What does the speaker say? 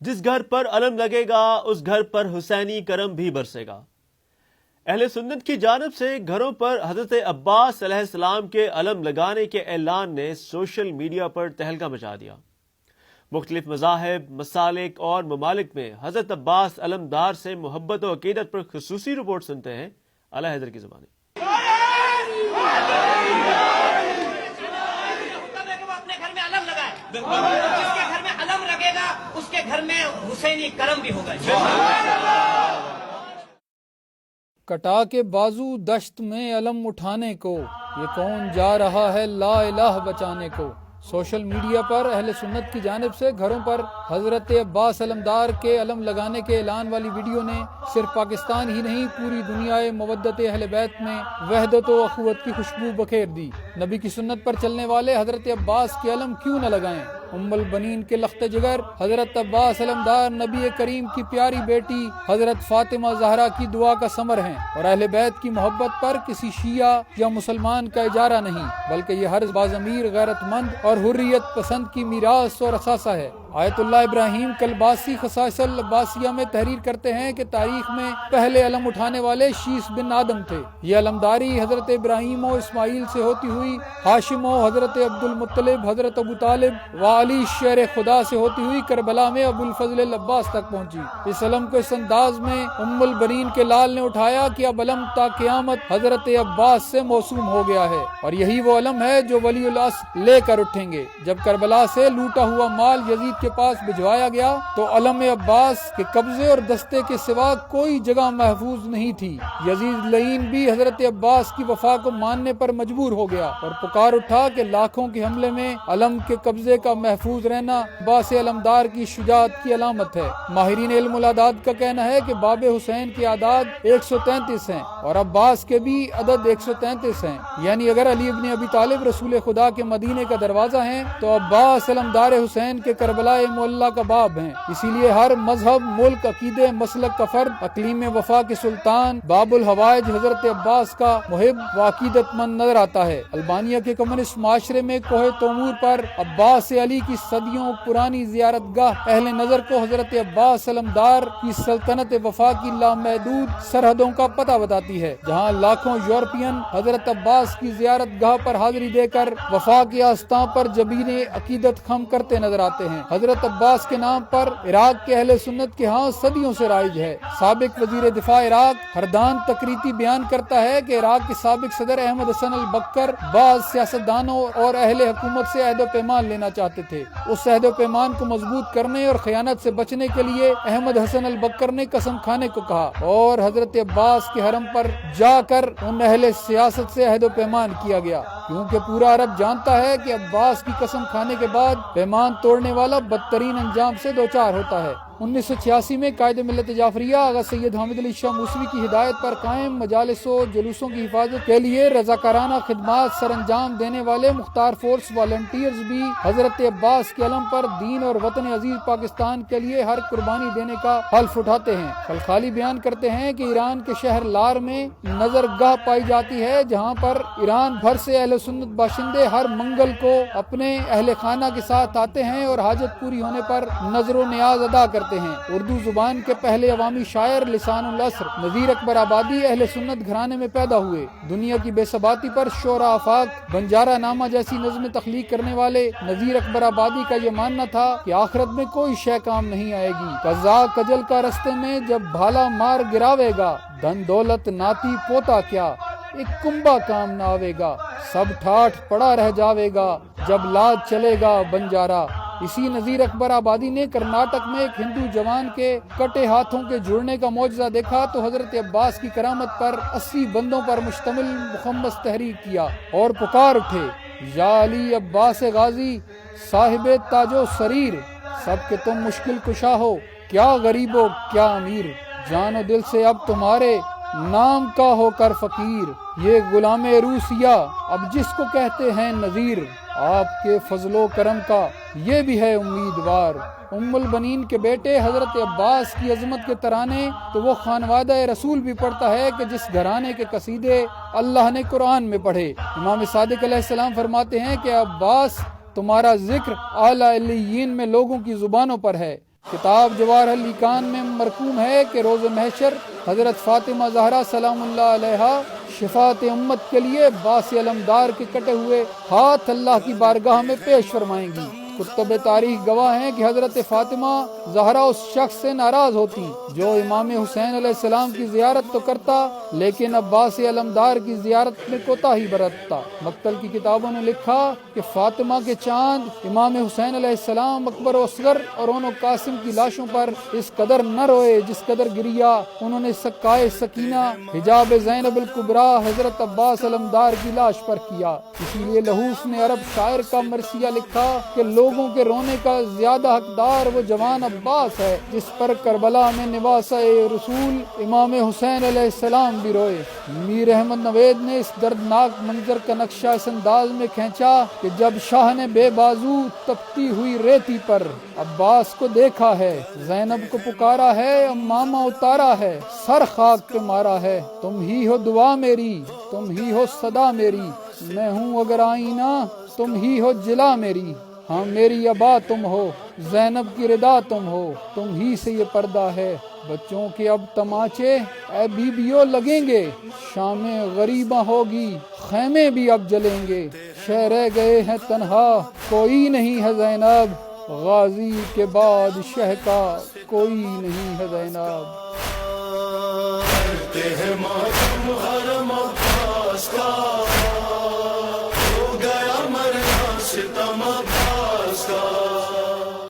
جس گھر پر علم لگے گا اس گھر پر حسینی کرم بھی برسے گا۔ اہل سنت کی جانب سے گھروں پر حضرت عباس علیہ السلام کے علم لگانے کے اعلان نے سوشل میڈیا پر تہلکہ مچا دیا۔ مختلف مذاہب، مسالک اور ممالک میں حضرت عباس علمدار سے محبت و عقیدت پر خصوصی رپورٹ سنتے ہیں اعلی حیدر کی زبانی۔ اپنے گھر میں علم لگائے، جس کے گھر میں علم لگے گا اس کے گھر میں حسینی کرم بھی ہوگا۔ کٹا کے بازو دشت میں علم اٹھانے کو، یہ کون جا رہا ہے لا الہ بچانے کو۔ سوشل میڈیا پر اہل سنت کی جانب سے گھروں پر حضرت عباس علمدار کے علم لگانے کے اعلان والی ویڈیو نے صرف پاکستان ہی نہیں پوری دنیا مودت اہل بیت میں وحدت و اخوت کی خوشبو بکھیر دی۔ نبی کی سنت پر چلنے والے حضرت عباس کے علم کیوں نہ لگائیں؟ ام البنین کے لخت جگر حضرت عباس علمدار نبی کریم کی پیاری بیٹی حضرت فاطمہ زہرا کی دعا کا ثمر ہیں، اور اہل بیت کی محبت پر کسی شیعہ یا مسلمان کا اجارہ نہیں، بلکہ یہ ہر باضمیر غیرت مند اور حریت پسند کی میراث اور اثاثہ ہے۔ آیت اللہ ابراہیم کلباسی خصائص العباسیہ میں تحریر کرتے ہیں کہ تاریخ میں پہلے علم اٹھانے والے شیس بن آدم تھے۔ یہ علمداری حضرت ابراہیم و اسماعیل سے ہوتی ہوئی ہاشم و حضرت عبد المطلب، حضرت ابو طالب و علی شیر خدا سے ہوتی ہوئی کربلا میں ابو الفضل العباس تک پہنچی۔ اس علم کو اس انداز میں ام البنین کے لال نے اٹھایا کہ اب علم تا قیامت حضرت عباس سے موسوم ہو گیا ہے، اور یہی وہ علم ہے جو ولی العصر لے کر اٹھیں گے۔ جب کربلا سے لوٹا ہوا مال یزید کے پاس بھجوایا گیا تو علم عباس کے قبضے اور دستے کے سوا کوئی جگہ محفوظ نہیں تھی۔ یزید لعین بھی حضرت عباس کی وفا کو ماننے پر مجبور ہو گیا اور پکار اٹھا کہ لاکھوں کے حملے میں علم کے قبضے کا محفوظ رہنا عباس علمدار کی شجاعت کی علامت ہے۔ ماہرین علم الاعداد کا کہنا ہے کہ باب حسین کے اعداد 133 ہیں اور عباس کے بھی عدد 133 ہیں، یعنی اگر علی ابن ابی طالب رسول خدا کے مدینے کا دروازہ ہیں تو عباس علمدار حسین کے کربلا معلیٰ کا باب ہیں۔ اسی لیے ہر مذہب، ملک، عقیدے، مسلک کا فرد اقلیم وفا کے سلطان باب الحوائج حضرت عباس کا محب و عقیدت مند نظر آتا ہے۔ البانیہ کے کمیونسٹ معاشرے میں کوہ تومور پر عباس علی کی صدیوں پرانی زیارت گاہ اہل نظر کو حضرت عباس علمدار کی سلطنت وفا کی لامحدود سرحدوں کا پتہ بتاتی ہے، جہاں لاکھوں یورپین حضرت عباس کی زیارت گاہ پر حاضری دے کر وفا کے آستان پر جبین عقیدت خم کرتے نظر آتے ہیں۔ حضرت عباس کے نام پر عراق کے اہل سنت کے ہاں صدیوں سے رائج ہے۔ سابق وزیر دفاع عراق ہردان تقریتی بیان کرتا ہے کہ عراق کے سابق صدر احمد حسن البکر بعض سیاستدانوں اور اہل حکومت سے عہد و پیمان لینا چاہتے تھے۔ اس عہد و پیمان کو مضبوط کرنے اور خیانت سے بچنے کے لیے احمد حسن البکر نے قسم کھانے کو کہا اور حضرت عباس کے حرم پر جا کر ان اہل سیاست سے عہد و پیمان کیا گیا، کیونکہ پورا عرب جانتا ہے کہ عباس کی قسم کھانے کے بعد پیمان توڑنے والا بدترین انجام سے دوچار ہوتا ہے۔ 1986 میں قائد ملت جعفریہ آغا سید حامد علی شاہ موسوی کی ہدایت پر قائم مجالس و جلوسوں کی حفاظت کے لیے رضاکارانہ خدمات سر انجام دینے والے مختار فورس والنٹیئرز بھی حضرت عباس کے علم پر دین اور وطن عزیز پاکستان کے لیے ہر قربانی دینے کا حلف اٹھاتے ہیں۔ خلخالی بیان کرتے ہیں کہ ایران کے شہر لار میں نظر گاہ پائی جاتی ہے، جہاں پر ایران بھر سے اہل سنت باشندے ہر منگل کو اپنے اہل خانہ کے ساتھ آتے ہیں اور حاجت پوری ہونے پر نظر و نیاز ادا کرتے ہیں۔ اردو زبان کے پہلے عوامی شاعر لسان العصر نذیر اکبر آبادی اہل سنت گھرانے میں پیدا ہوئے۔ دنیا کی بے ثباتی پر شعراء آفاق بنجارہ نامہ جیسی نظم تخلیق کرنے والے نذیر اکبر آبادی کا یہ ماننا تھا کہ آخرت میں کوئی شے کام نہیں آئے گی۔ قزاق کجل کا رستے میں جب بھالا مار گراوے گا، دھن دولت ناتی پوتا کیا، ایک کنبا کام نہ آوے گا، سب ٹھاٹھ پڑا رہ جاوے گا، جب لاد چلے گا بنجارہ۔ اسی نذیر اکبر آبادی نے کرناٹک میں ایک ہندو جوان کے کٹے ہاتھوں کے جڑنے کا معجزہ دیکھا تو حضرت عباس کی کرامت پر 80 بندوں پر مشتمل مخمس تحریک کیا اور پکار اٹھے، یا علی عباس غازی صاحب تاج و سریر، سب کے تم مشکل کشا ہو، کیا غریب ہو کیا امیر، جان و دل سے اب تمہارے نام کا ہو کر فقیر، یہ غلام روسیہ اب جس کو کہتے ہیں نذیر، آپ کے فضل و کرم کا یہ بھی ہے امیدوار۔ ام البنین کے بیٹے حضرت عباس کی عظمت کے ترانے تو وہ خانوادہ رسول بھی پڑھتا ہے کہ جس گھرانے کے قصیدے اللہ نے قرآن میں پڑھے۔ امام صادق علیہ السلام فرماتے ہیں کہ عباس تمہارا ذکر اعلیٰ علیین میں لوگوں کی زبانوں پر ہے، کتاب جواہر اللیقان میں مرقوم ہے کہ روز محشر حضرت فاطمہ زہرا سلام اللہ علیہا شفاعت امت کے لیے باس علمدار کے کٹے ہوئے ہاتھ اللہ کی بارگاہ میں پیش فرمائیں گی۔ کتب تاریخ گواہ ہیں کہ حضرت فاطمہ زہرا اس شخص سے ناراض ہوتی جو امام حسین علیہ السلام کی زیارت تو کرتا لیکن عباس علمدار کی زیارت میں کوتاہی برتتا۔ مقتل کی کتابوں نے لکھا کہ فاطمہ کے چاند امام حسین علیہ السلام، اکبر و اصغر اور اون و قاسم کی لاشوں پر اس قدر نہ روئے جس قدر گریا انہوں نے سکائے سکینہ حجاب زینب الکبریٰ حضرت عباس علمدار کی لاش پر کیا۔ اسی لیے لہوف نے عرب شاعر کا مرثیہ لکھا کہ لوگوں کے رونے کا زیادہ حقدار وہ جوان عباس ہے جس پر کربلا میں نواسہ رسول امام حسین علیہ السلام بھی روئے۔ میر احمد نوید نے اس دردناک منظر کا نقشہ اس انداز میں کھینچا کہ جب شاہ نے بے بازو تپتی ہوئی ریتی پر عباس کو دیکھا ہے، زینب کو پکارا ہے، امامہ اتارا ہے، سر خاک پہ مارا ہے، تم ہی ہو دعا میری، تم ہی ہو صدا میری، میں ہوں اگر آئینہ تم ہی ہو جلا میری، ہاں میری ابا تم ہو، زینب کی ردا تم ہو، تم ہی سے یہ پردہ ہے، بچوں کے اب تماچے اے بیبیوں لگیں گے، شام غریباں ہوگی، خیمے بھی اب جلیں گے، شہ رہ گئے ہیں تنہا کوئی نہیں ہے زینب، غازی کے بعد شہ کا کوئی نہیں ہے زینب۔